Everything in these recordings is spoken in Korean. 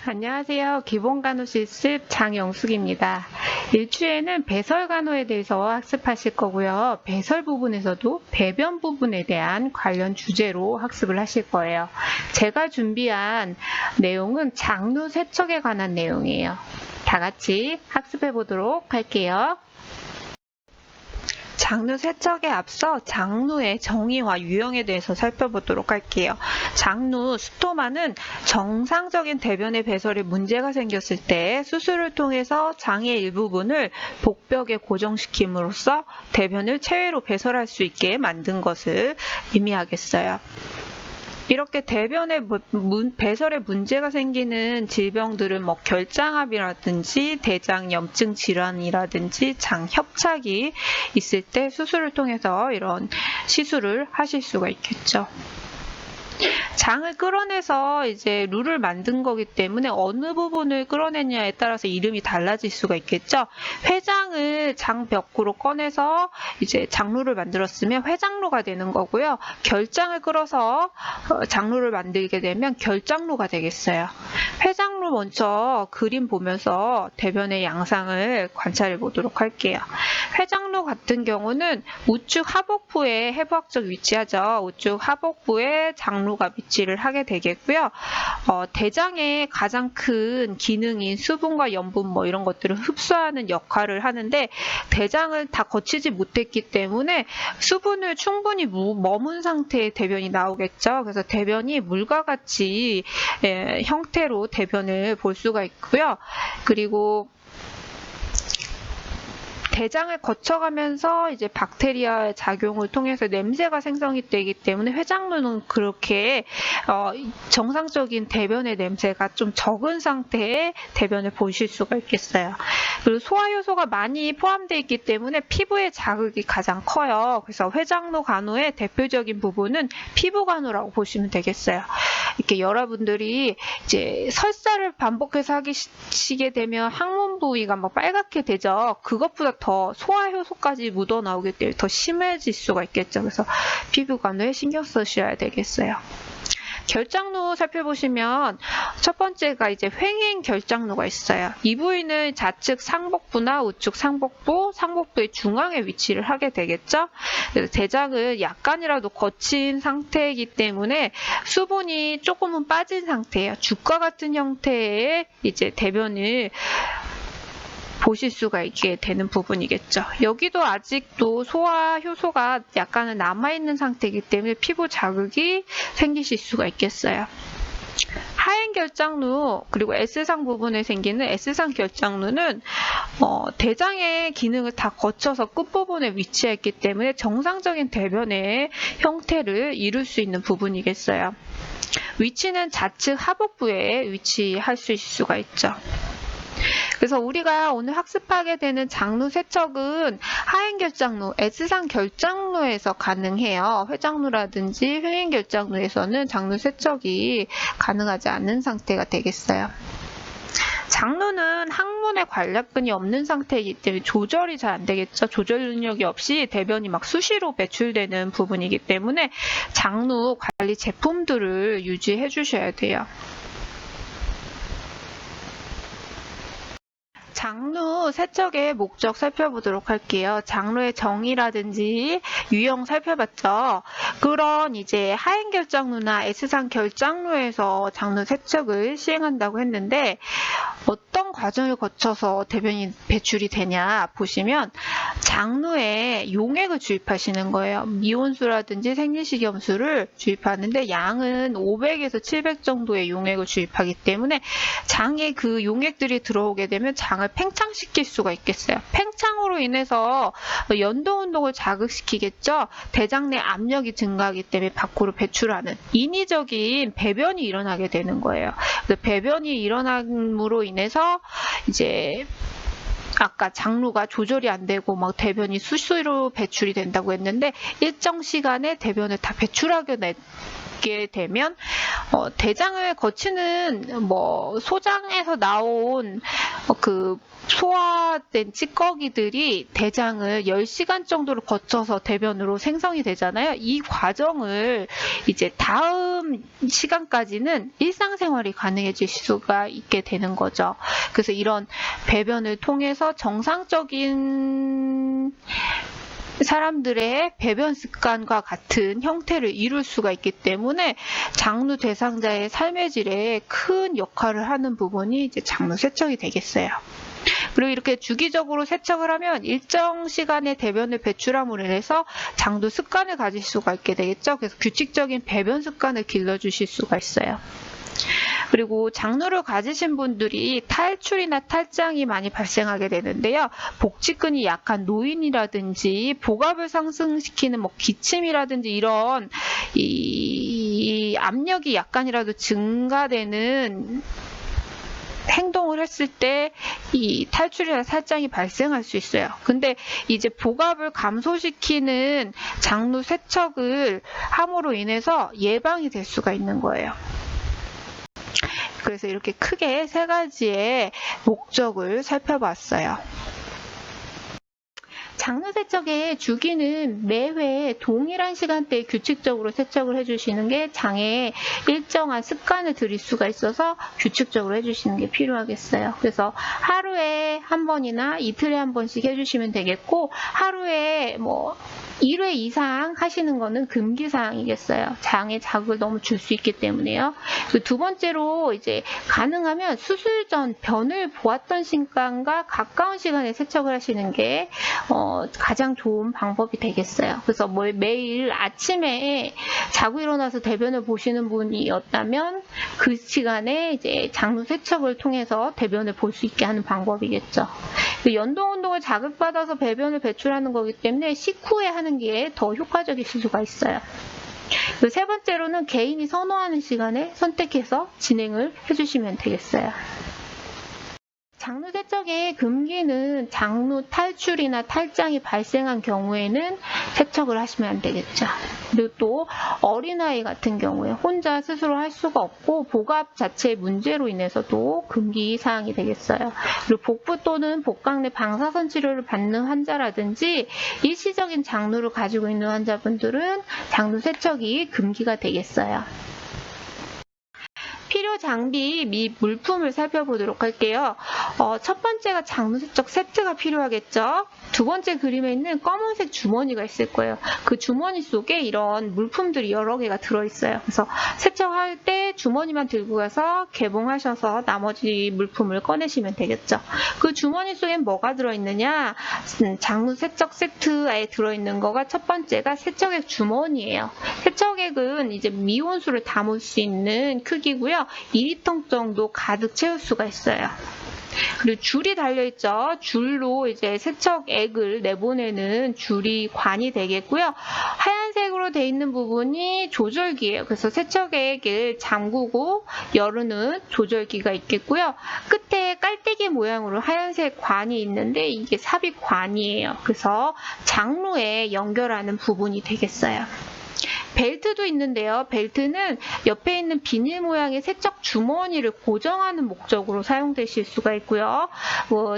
안녕하세요. 기본간호 실습 장영숙입니다. 일주에는 배설간호에 대해서 학습하실 거고요. 배설 부분에서도 배변 부분에 대한 관련 주제로 학습을 하실 거예요. 제가 준비한 내용은 장루 세척에 관한 내용이에요. 다 같이 학습해 보도록 할게요. 장루 세척에 앞서 장루의 정의와 유형에 대해서 살펴보도록 할게요. 장루, 스토마는 정상적인 대변의 배설에 문제가 생겼을 때 수술을 통해서 장의 일부분을 복벽에 고정시킴으로써 대변을 체외로 배설할 수 있게 만든 것을 의미하겠어요. 이렇게 대변에 배설에 문제가 생기는 질병들은 결장암이라든지 대장염증 질환이라든지 장협착이 있을 때 수술을 통해서 이런 시술을 하실 수가 있겠죠. 장을 끌어내서 이제 룰을 만든 거기 때문에 어느 부분을 끌어내냐에 따라서 이름이 달라질 수가 있겠죠. 회장을 장벽으로 꺼내서 이제 장루를 만들었으면 회장루가 되는 거고요. 결장을 끌어서 장루를 만들게 되면 결장루가 되겠어요. 회장루 먼저 그림 보면서 대변의 양상을 관찰해 보도록 할게요. 회장루 같은 경우는 우측 하복부에 해부학적 위치하죠. 우측 하복부에 장루가 위치를 하게 되겠고요. 대장의 가장 큰 기능인 수분과 염분 이런 것들을 흡수하는 역할을 하는데 대장을 다 거치지 못했기 때문에 수분을 충분히 머문 상태의 대변이 나오겠죠. 그래서 대변이 물과 같이 형태로 대변을 볼 수가 있고요. 그리고 대장을 거쳐가면서 이제 박테리아의 작용을 통해서 냄새가 생성이 되기 때문에 회장루는 그렇게 정상적인 대변의 냄새가 좀 적은 상태의 대변을 보실 수가 있겠어요. 그리고 소화효소가 많이 포함되어 있기 때문에 피부의 자극이 가장 커요. 그래서 회장루 간호의 대표적인 부분은 피부 간호라고 보시면 되겠어요. 이렇게 여러분들이 이제 설사를 반복해서 하시게 되면 항문 부위가 빨갛게 되죠. 그것보다 더 소화효소까지 묻어나오기 때문에 더 심해질 수가 있겠죠. 그래서 피부 간호에 신경 쓰셔야 되겠어요. 결장루 살펴보시면 첫 번째가 이제 횡행 결장루가 있어요. 이 부위는 좌측 상복부나 우측 상복부, 상복부의 중앙에 위치를 하게 되겠죠. 그래서 대장을 약간이라도 거친 상태이기 때문에 수분이 조금은 빠진 상태예요. 죽과 같은 형태의 이제 대변을 보실 수가 있게 되는 부분이겠죠. 여기도 아직도 소화 효소가 약간은 남아있는 상태이기 때문에 피부 자극이 생기실 수가 있겠어요. 하행 결장루 그리고 S상 부분에 생기는 S상 결장루는 대장의 기능을 다 거쳐서 끝부분에 위치했기 때문에 정상적인 대변의 형태를 이룰 수 있는 부분이겠어요. 위치는 좌측 하복부에 위치할 수 있을 수가 있죠. 그래서 우리가 오늘 학습하게 되는 장루 세척은 하행 결장루, S상 결장루에서 가능해요. 회장루라든지 횡행 결장루에서는 장루 세척이 가능하지 않는 상태가 되겠어요. 장루는 항문에 관략근이 없는 상태이기 때문에 조절이 잘 안 되겠죠. 조절 능력이 없이 대변이 수시로 배출되는 부분이기 때문에 장루 관리 제품들을 유지해 주셔야 돼요. 장루 세척의 목적 살펴보도록 할게요. 장루의 정의라든지 유형 살펴봤죠. 그런 이제 하행 결장루나 S상 결장루에서 장루 세척을 시행한다고 했는데 어떤 과정을 거쳐서 대변이 배출이 되냐 보시면 장루에 용액을 주입하시는 거예요. 미온수라든지 생리식염수를 주입하는데 양은 500에서 700 정도의 용액을 주입하기 때문에 장에 그 용액들이 들어오게 되면 장을 팽창시킬 수가 있겠어요. 팽창으로 인해서 연도운동을 자극시키겠죠. 대장 내 압력이 증가하기 때문에 밖으로 배출하는 인위적인 배변이 일어나게 되는 거예요. 그래서 배변이 일어남으로 인해서 이제 아까 장루가 조절이 안 되고 대변이 수시로 배출이 된다고 했는데 일정 시간에 대변을 다 배출하게 되면 대장을 거치는 소장에서 나온 그 소화된 찌꺼기들이 대장을 10시간 정도를 거쳐서 대변으로 생성이 되잖아요. 이 과정을 이제 다음 시간까지는 일상생활이 가능해질 수가 있게 되는 거죠. 그래서 이런 배변을 통해서 정상적인 사람들의 배변 습관과 같은 형태를 이룰 수가 있기 때문에 장루 대상자의 삶의 질에 큰 역할을 하는 부분이 이제 장루 세척이 되겠어요. 그리고 이렇게 주기적으로 세척을 하면 일정 시간의 대변을 배출함으로 인해서 장루 습관을 가질 수가 있게 되겠죠. 그래서 규칙적인 배변 습관을 길러주실 수가 있어요. 그리고 장루를 가지신 분들이 탈출이나 탈장이 많이 발생하게 되는데요. 복직근이 약한 노인이라든지 복압을 상승시키는 기침이라든지 이런 이 압력이 약간이라도 증가되는 행동을 했을 때 이 탈출이나 탈장이 발생할 수 있어요. 근데 이제 복압을 감소시키는 장루 세척을 함으로 인해서 예방이 될 수가 있는 거예요. 그래서 이렇게 크게 3가지의 목적을 살펴봤어요. 장루 세척의 주기는 매회 동일한 시간대에 규칙적으로 세척을 해주시는 게 장에 일정한 습관을 들일 수가 있어서 규칙적으로 해주시는 게 필요하겠어요. 그래서 하루에 한 번이나 이틀에 한 번씩 해주시면 되겠고, 하루에 1회 이상 하시는 거는 금기사항이겠어요. 장에 자극을 너무 줄 수 있기 때문에요. 두 번째로 이제 가능하면 수술 전 변을 보았던 시간과 가까운 시간에 세척을 하시는 게 가장 좋은 방법이 되겠어요. 그래서 매일 아침에 자고 일어나서 대변을 보시는 분이었다면 그 시간에 이제 장루 세척을 통해서 대변을 볼 수 있게 하는 방법이겠죠. 연동 운동을 자극받아서 배변을 배출하는 거기 때문에 식후에 하는 게 더 효과적이실 수가 있어요. 3번째로는 개인이 선호하는 시간에 선택해서 진행을 해주시면 되겠어요. 장루 세척의 금기는 장루 탈출이나 탈장이 발생한 경우에는 세척을 하시면 안 되겠죠. 그리고 또 어린아이 같은 경우에 혼자 스스로 할 수가 없고 복압 자체의 문제로 인해서도 금기 사항이 되겠어요. 그리고 복부 또는 복강 내 방사선 치료를 받는 환자라든지 일시적인 장루를 가지고 있는 환자분들은 장루 세척이 금기가 되겠어요. 필요 장비 및 물품을 살펴보도록 할게요. 첫 번째가 장루 세척 세트가 필요하겠죠. 두 번째 그림에 있는 검은색 주머니가 있을 거예요. 그 주머니 속에 이런 물품들이 여러 개가 들어있어요. 그래서 세척할 때 주머니만 들고 가서 개봉하셔서 나머지 물품을 꺼내시면 되겠죠. 그 주머니 속엔 뭐가 들어있느냐? 장루 세척 세트에 들어있는 거가 첫 번째가 세척액 주머니예요. 세척액은 이제 미온수를 담을 수 있는 크기고요. 2리터 정도 가득 채울 수가 있어요. 그리고 줄이 달려있죠. 줄로 이제 세척액을 내보내는 줄이 관이 되겠고요. 하얀색으로 되어 있는 부분이 조절기예요. 그래서 세척액을 잠그고 열는 조절기가 있겠고요. 끝에 깔때기 모양으로 하얀색 관이 있는데 이게 삽입관이에요. 그래서 장루에 연결하는 부분이 되겠어요. 벨트도 있는데요. 벨트는 옆에 있는 비닐 모양의 세척 주머니를 고정하는 목적으로 사용되실 수가 있고요.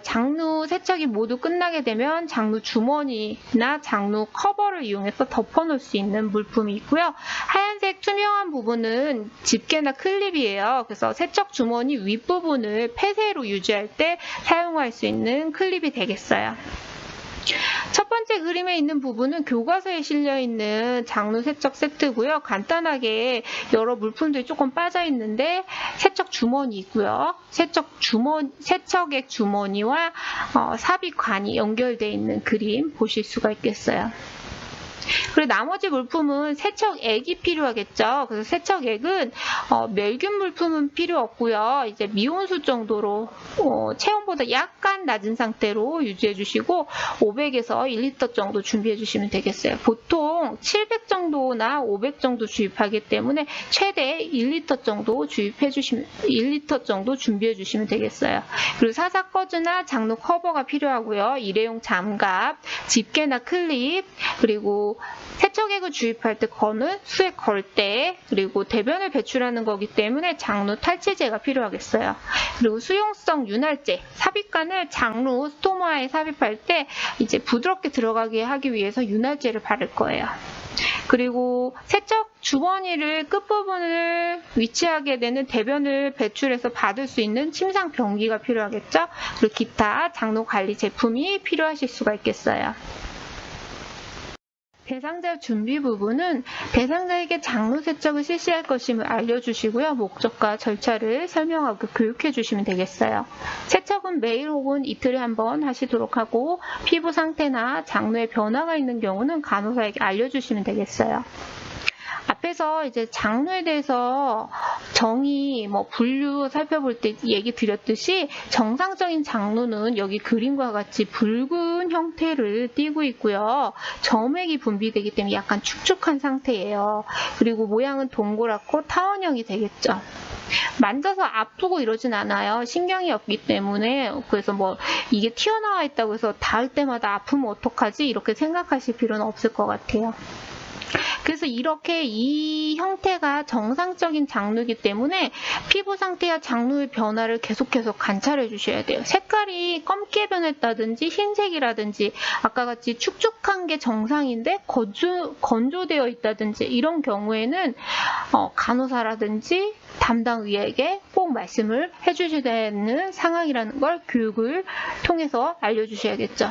장루 세척이 모두 끝나게 되면 장루 주머니나 장루 커버를 이용해서 덮어놓을 수 있는 물품이 있고요. 하얀색 투명한 부분은 집게나 클립이에요. 그래서 세척 주머니 윗부분을 폐쇄로 유지할 때 사용할 수 있는 클립이 되겠어요. 첫 번째 그림에 있는 부분은 교과서에 실려있는 장루 세척 세트고요. 간단하게 여러 물품들이 조금 빠져 있는데 세척 주머니 있고요. 세척액 주머니와 삽입관이 연결되어 있는 그림 보실 수가 있겠어요. 그리고 나머지 물품은 세척액이 필요하겠죠. 그래서 세척액은 멸균 물품은 필요 없고요. 이제 미온수 정도로 체온보다 약간 낮은 상태로 유지해 주시고 500에서 1리터 정도 준비해 주시면 되겠어요. 보통 700 정도나 500 정도 주입하기 때문에 최대 1리터 정도 준비해 주시면 되겠어요. 그리고 사사커즈나 장루 커버가 필요하고요. 일회용 장갑, 집게나 클립, 그리고 그리고 세척액을 주입할 때 거는 수액 걸 때, 그리고 대변을 배출하는 거기 때문에 장루 탈취제가 필요하겠어요. 그리고 수용성 윤활제, 삽입관을 장루 스토마에 삽입할 때 이제 부드럽게 들어가게 하기 위해서 윤활제를 바를 거예요. 그리고 세척 주머니를 끝부분을 위치하게 되는 대변을 배출해서 받을 수 있는 침상 변기가 필요하겠죠. 그리고 기타 장로 관리 제품이 필요하실 수가 있겠어요. 대상자 준비 부분은 대상자에게 장로 세척을 실시할 것임을 알려주시고요. 목적과 절차를 설명하고 교육해 주시면 되겠어요. 세척은 매일 혹은 이틀에 한 번 하시도록 하고 피부 상태나 장로의 변화가 있는 경우는 간호사에게 알려주시면 되겠어요. 앞에서 이제 장루에 대해서 정의, 분류 살펴볼 때 얘기 드렸듯이 정상적인 장루는 여기 그림과 같이 붉은 형태를 띠고 있고요. 점액이 분비되기 때문에 약간 축축한 상태예요. 그리고 모양은 동그랗고 타원형이 되겠죠. 만져서 아프고 이러진 않아요. 신경이 없기 때문에. 그래서 이게 튀어나와 있다고 해서 닿을 때마다 아프면 어떡하지? 이렇게 생각하실 필요는 없을 것 같아요. 그래서 이렇게 이 형태가 정상적인 장루이기 때문에 피부 상태와 장루의 변화를 계속해서 관찰해 주셔야 돼요. 색깔이 검게 변했다든지 흰색이라든지 아까 같이 축축한 게 정상인데 건조되어 있다든지 이런 경우에는 간호사라든지 담당 의에게 꼭 말씀을 해주셔야 되는 상황이라는 걸 교육을 통해서 알려주셔야겠죠.